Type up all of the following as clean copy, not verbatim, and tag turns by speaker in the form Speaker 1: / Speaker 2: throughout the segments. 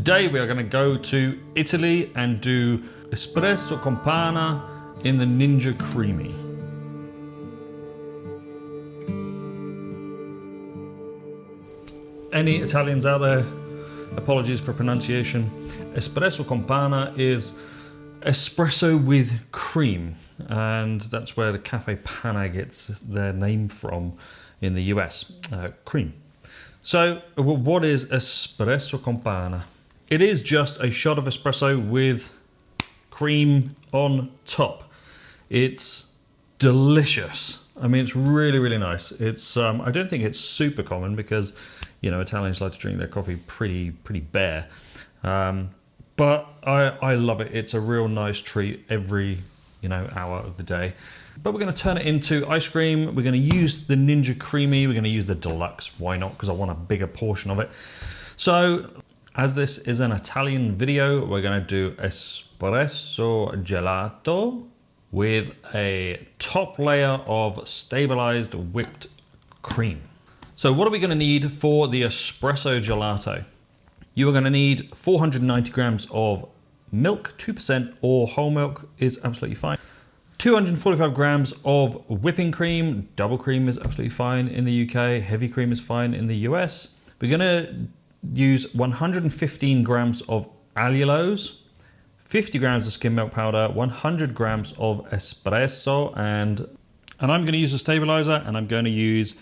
Speaker 1: today we are going to go to Italy and do Espresso con Panna in the Ninja Creami. Any Italians out there, apologies for pronunciation. Espresso con Panna is espresso with cream, and that's where the Cafe Panna gets their name from in the US, cream. So what is Espresso con Panna? It is just a shot of espresso with cream on top. It's delicious. I mean, it's really, really nice. It's I don't think it's super common because, you know, Italians like to drink their coffee pretty bare. But I love it. It's a real nice treat every, you know, hour of the day. But we're going to turn it into ice cream. We're going to use the Ninja Creami. We're going to use the deluxe. Why not? Because I want a bigger portion of it. So as this is an Italian video, we're going to do espresso gelato with a top layer of stabilized whipped cream. So what are we going to need for the espresso gelato? You are going to need 490 grams of milk, 2% or whole milk is absolutely fine. 245 grams of whipping cream, double cream is absolutely fine in the UK, heavy cream is fine in the US. We're going to use 115 grams of allulose, 50 grams of skim milk powder, 100 grams of espresso, and I'm going to use a stabilizer, and I'm going to use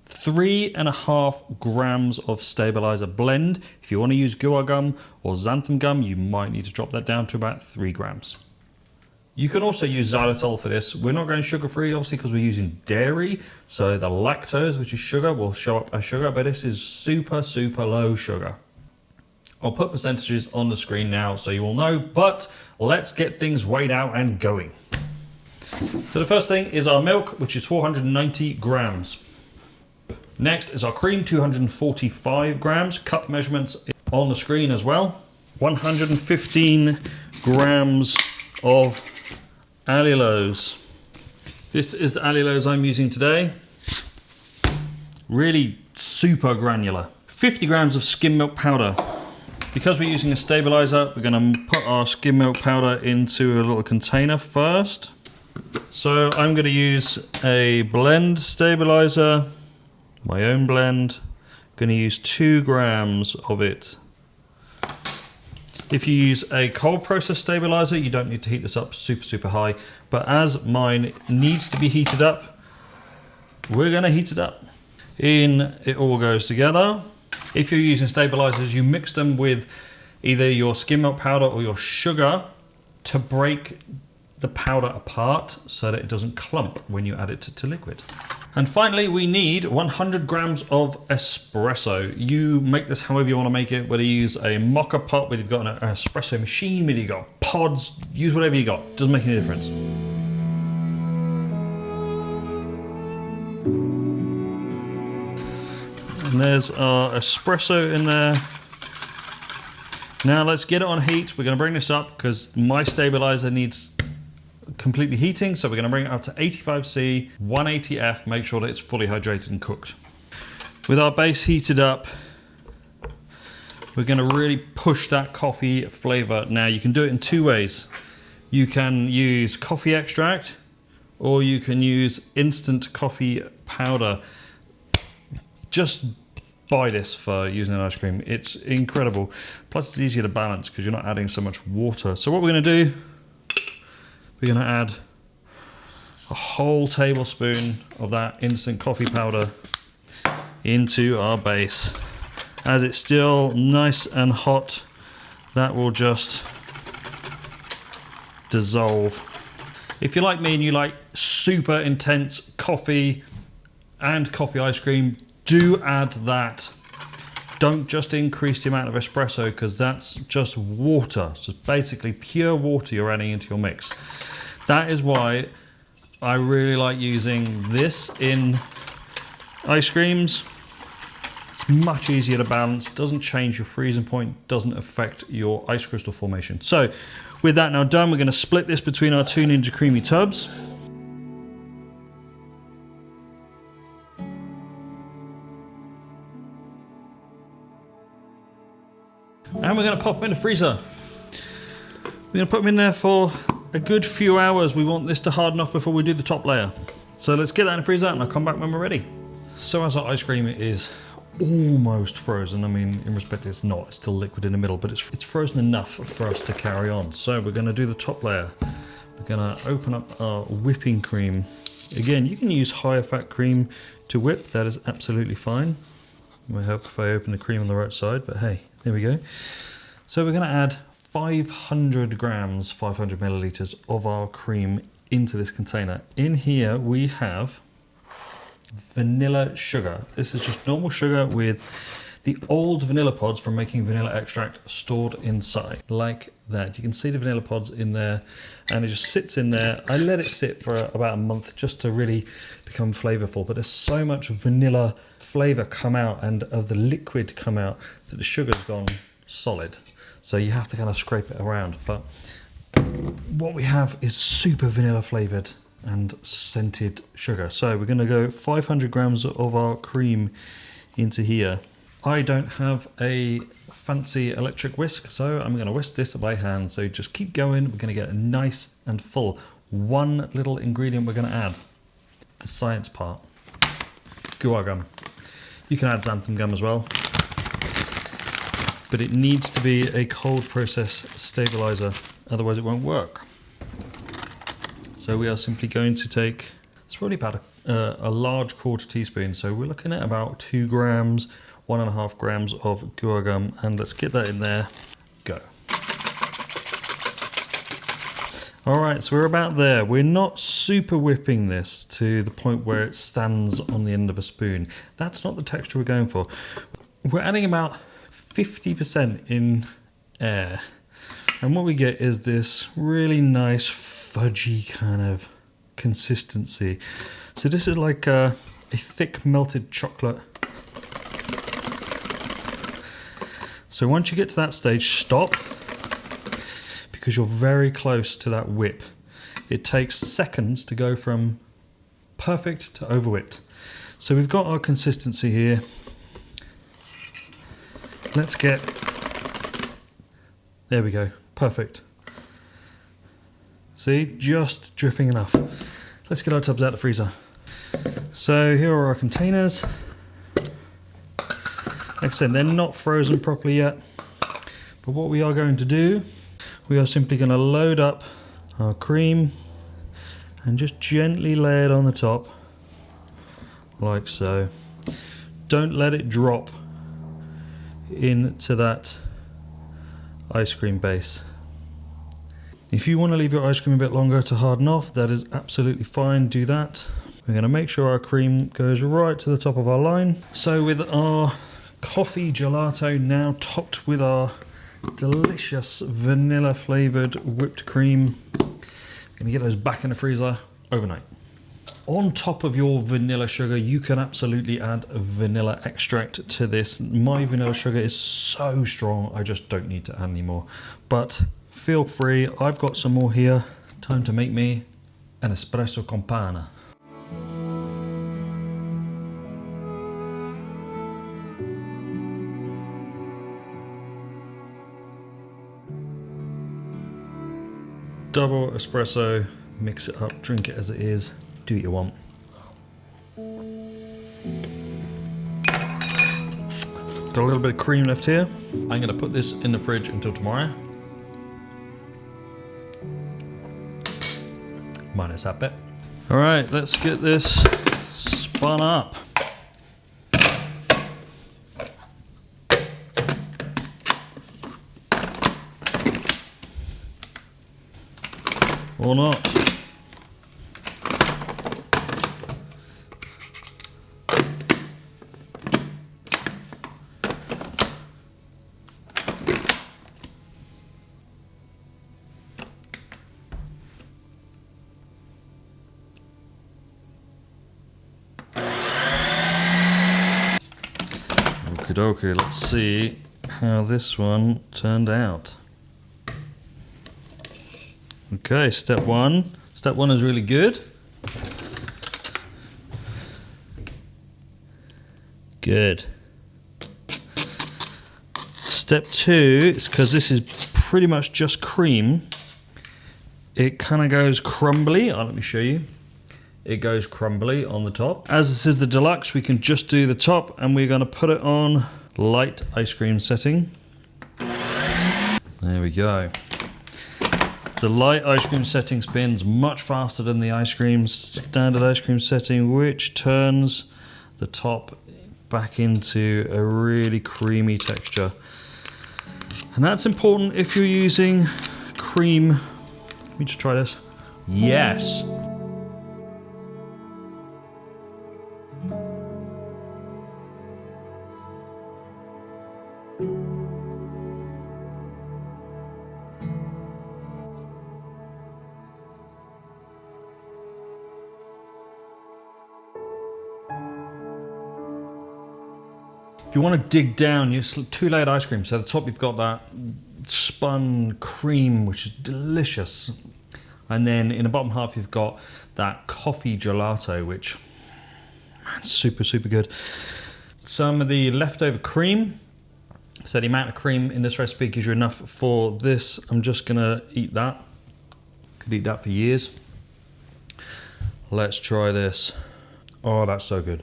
Speaker 1: 3.5 grams of stabilizer blend. If you want to use guar gum or xanthan gum, you might need to drop that down to about 3 grams. You can also use xylitol for this. We're not going sugar-free, obviously, because we're using dairy. So the lactose, which is sugar, will show up as sugar, but this is super, super low sugar. I'll put percentages on the screen now so you all know, but let's get things weighed out and going. So the first thing is our milk, which is 490 grams. Next is our cream, 245 grams. Cup measurements on the screen as well. 115 grams of allulose. This is the allulose I'm using today. Really super granular. 50 grams of skim milk powder. Because we're using a stabilizer, we're going to put our skim milk powder into a little container first. So I'm going to use a blend stabilizer, my own blend. I'm going to use 2 grams of it. If you use a cold process stabilizer, you don't need to heat this up super high, but as mine needs to be heated up, we're going to heat it up. In it all goes together. If you're using stabilizers, you mix them with either your skim milk powder or your sugar to break the powder apart so that it doesn't clump when you add it to liquid. And finally, we need 100 grams of espresso. You make this however you want to make it, whether you use a mocha pot, whether you've got an espresso machine, whether you've got pods, use whatever you got. Doesn't make any difference. And there's our espresso in there. Now let's get it on heat. We're going to bring this up because my stabilizer needs completely heating, so we're going to bring it up to 85C, 180F, make sure that it's fully hydrated and cooked. With our base heated up, we're going to really push that coffee flavor. Now you can do it in 2 ways. You can use coffee extract or you can use instant coffee powder. Just buy this for using an ice cream. It's incredible. Plus it's easier to balance because you're not adding so much water. So what we're going to do, we're going to add a whole tablespoon of that instant coffee powder into our base. As it's still nice and hot, that will just dissolve. If you're like me and you like super intense coffee and coffee ice cream, do add that. Don't just increase the amount of espresso because that's just water. So it's basically pure water you're adding into your mix. That is why I really like using this in ice creams. It's much easier to balance, doesn't change your freezing point, doesn't affect your ice crystal formation. So with that now done, we're going to split this between our 2 Ninja Creami tubs. And we're going to pop them in the freezer. We're going to put them in there for a good few hours. We want this to harden off before we do the top layer. So let's get that in the freezer and I'll come back when we're ready. So as our ice cream is almost frozen, I mean, in respect it's not, it's still liquid in the middle, but it's frozen enough for us to carry on. So we're going to do the top layer. We're going to open up our whipping cream. Again, you can use higher fat cream to whip, that is absolutely fine. I hope if I open the cream on the right side, but hey, there we go. So we're going to add 500 grams, 500 milliliters of our cream into this container. In here we have vanilla sugar. This is just normal sugar with the old vanilla pods from making vanilla extract stored inside, like that. You can see the vanilla pods in there and it just sits in there. I let it sit for about a month just to really become flavorful, but there's so much vanilla flavor come out and of the liquid come out that the sugar's gone solid. So you have to kind of scrape it around. But what we have is super vanilla flavored and scented sugar. So we're gonna go 500 grams of our cream into here. I don't have a fancy electric whisk, so I'm going to whisk this by hand. So just keep going. We're going to get it nice and full. One little ingredient we're going to add, the science part, guar gum. You can add xanthan gum as well, but it needs to be a cold process stabilizer, otherwise it won't work. So we are simply going to take, it's probably about a large quarter teaspoon. So we're looking at about 2 grams, 1.5 grams of guar gum, and let's get that in there. Go. All right, so we're about there. We're not super whipping this to the point where it stands on the end of a spoon. That's not the texture we're going for. We're adding about 50% in air. And what we get is this really nice fudgy kind of consistency. So this is like a thick melted chocolate. So once you get to that stage, stop, because you're very close to that whip. It takes seconds to go from perfect to over whipped. So we've got our consistency here. Let's get, there we go, perfect. See, just dripping enough. Let's get our tubs out of the freezer. So here are our containers. Like I said, they're not frozen properly yet, but what we are going to do, we are simply going to load up our cream and just gently lay it on the top, like so. Don't let it drop into that ice cream base. If you want to leave your ice cream a bit longer to harden off, that is absolutely fine, do that. We're going to make sure our cream goes right to the top of our line. So with our coffee gelato now topped with our delicious vanilla flavored whipped cream, I'm going to get those back in the freezer overnight. On top of your vanilla sugar, you can absolutely add vanilla extract to this. My vanilla sugar is so strong, I just don't need to add any more. But feel free, I've got some more here. Time to make me an espresso con panna. Double espresso, mix it up, drink it as it is, do what you want. Got a little bit of cream left here. I'm going to put this in the fridge until tomorrow. Minus that bit. All right, let's get this spun up. Or not. Okie dokie, let's see how this one turned out. Okay, step one. Step one is really good. Good. Step 2 is because this is pretty much just cream. It kind of goes crumbly. Let me show you. It goes crumbly on the top. As this is the deluxe, we can just do the top, and we're going to put it on light ice cream setting. There we go. The light ice cream setting spins much faster than the standard ice cream setting, which turns the top back into a really creamy texture. And that's important if you're using cream. Let me just try this. Yes. If you want to dig down, you're 2-layered ice cream. So at the top you've got that spun cream, which is delicious. And then in the bottom half you've got that coffee gelato, which, man, super, super good. Some of the leftover cream. So the amount of cream in this recipe gives you enough for this. I'm just gonna eat that. Could eat that for years. Let's try this. Oh, that's so good.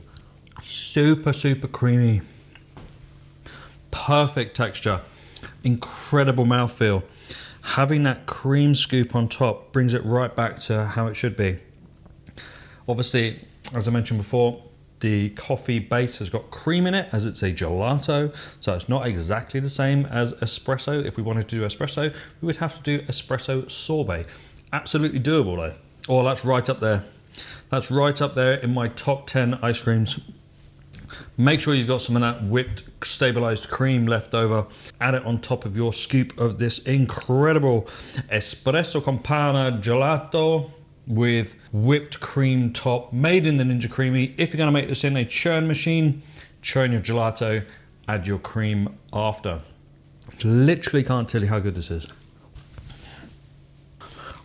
Speaker 1: Super, super creamy. Perfect texture, incredible mouthfeel. Having that cream scoop on top brings it right back to how it should be. Obviously, as I mentioned before, the coffee base has got cream in it as it's a gelato, so it's not exactly the same as espresso. If we wanted to do espresso, we would have to do espresso sorbet. Absolutely doable though. Oh, that's right up there. That's right up there in my top 10 ice creams. Make sure you've got some of that whipped, stabilized cream left over. Add it on top of your scoop of this incredible Espresso con Panna gelato with whipped cream top, made in the Ninja Creami. If you're gonna make this in a churn machine, churn your gelato, add your cream after. Literally can't tell you how good this is.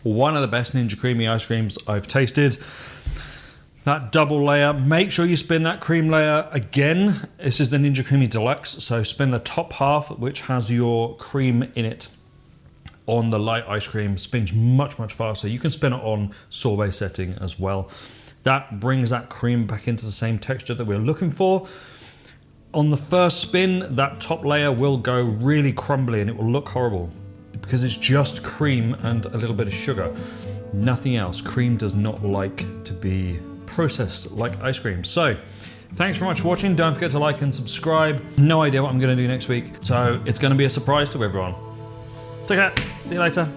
Speaker 1: One of the best Ninja Creami ice creams I've tasted. That double layer, make sure you spin that cream layer again. This is the Ninja Creami Deluxe, so spin the top half, which has your cream in it, on the light ice cream. Spins much, much faster. You can spin it on sorbet setting as well. That brings that cream back into the same texture that we're looking for. On the first spin, that top layer will go really crumbly and it will look horrible because it's just cream and a little bit of sugar. Nothing else. Cream does not like to be processed like ice cream. So thanks very much for watching. Don't forget to like and subscribe. No idea what I'm going to do next week, so it's going to be a surprise to everyone. Take care. See you later.